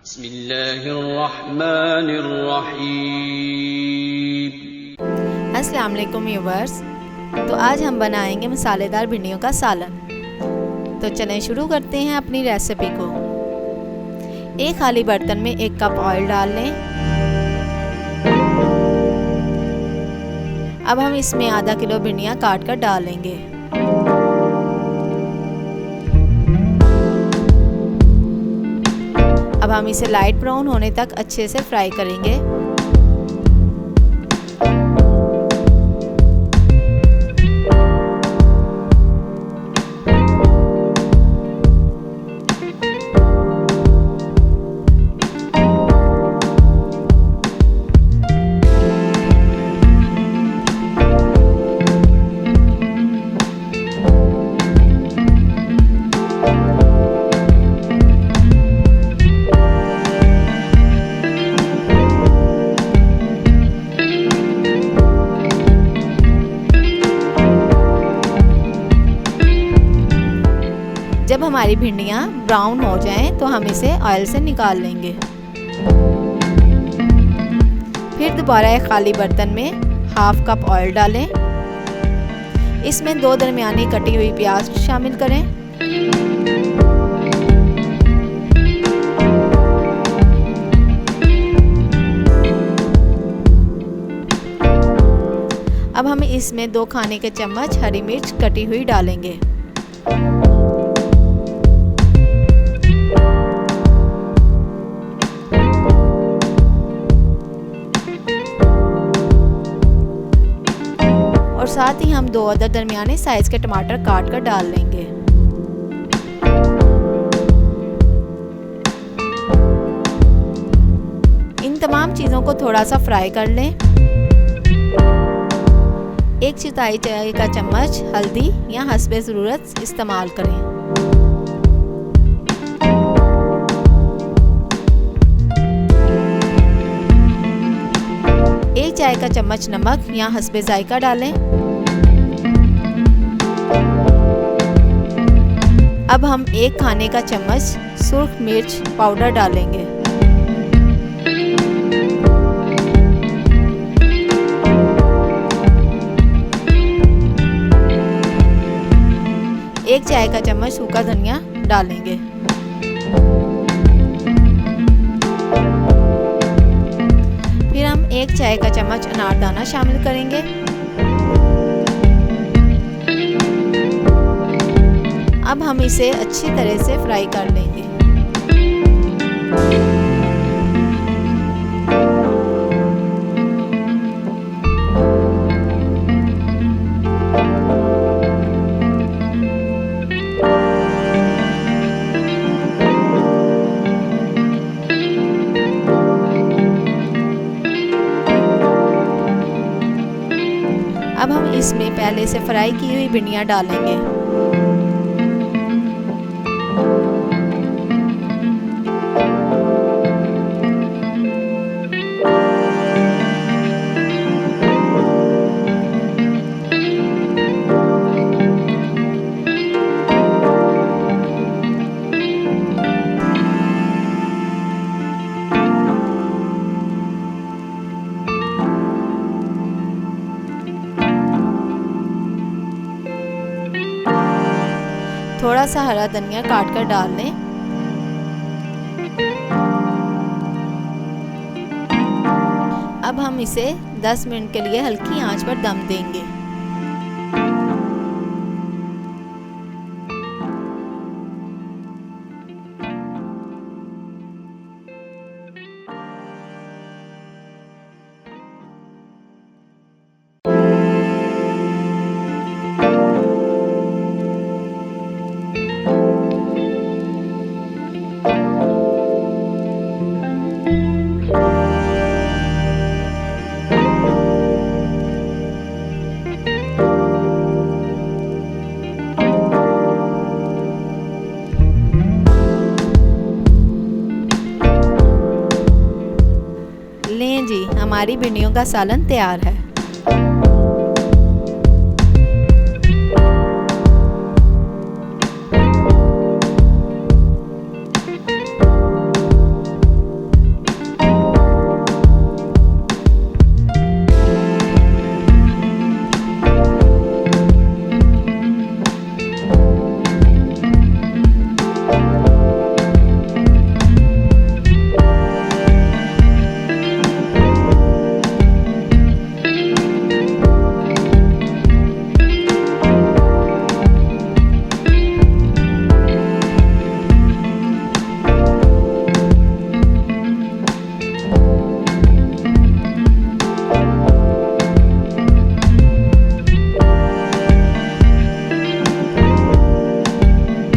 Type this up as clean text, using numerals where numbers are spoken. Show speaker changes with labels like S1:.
S1: बिस्मिल्लाहिर्रहमानिर्रहीम।
S2: अस्सलाम वालेकुम व्यूअर्स। तो आज हम बनाएंगे मसालेदार भिंडियों का सालन। तो चलें शुरू करते हैं अपनी रेसिपी को। एक खाली बर्तन में 1 कप ऑयल डाल लें। अब हम इसमें आधा किलो भिंडियाँ काट कर डालेंगे। अब हम इसे लाइट ब्राउन होने तक अच्छे से फ्राई करेंगे। जब हमारी भिंडियाँ ब्राउन हो जाएं तो हम इसे ऑयल से निकाल लेंगे। फिर दोबारा एक खाली बर्तन में 1/2 कप ऑयल डालें। इसमें 2 दरमियानी कटी हुई प्याज शामिल करें। अब हम इसमें 2 खाने के चम्मच हरी मिर्च कटी हुई डालेंगे। और साथ ही हम 2 अदर दरमियाने साइज के टमाटर काट कर डाल लेंगे। इन तमाम चीज़ों को थोड़ा सा फ्राई कर लें। 1 चौथाई चाय का चम्मच हल्दी या हस्बे ज़रूरत इस्तेमाल करें। 1 चाय का चम्मच नमक या हस्बे जायका डालें। अब हम 1 खाने का चम्मच सुर्ख मिर्च पाउडर डालेंगे। एक चाय का चम्मच सूखा धनिया डालेंगे। फिर हम 1 चाय का चम्मच अनारदाना शामिल करेंगे। अब हम इसे अच्छी तरह से फ्राई कर लेंगे। अब हम इसमें पहले से फ्राई की हुई भिंडियाँ डालेंगे। थोड़ा सा हरा धनिया काट कर डाल लें। अब हम इसे 10 मिनट के लिए हल्की आंच पर दम देंगे। लें जी, हमारी भिंडियों का सालन तैयार है।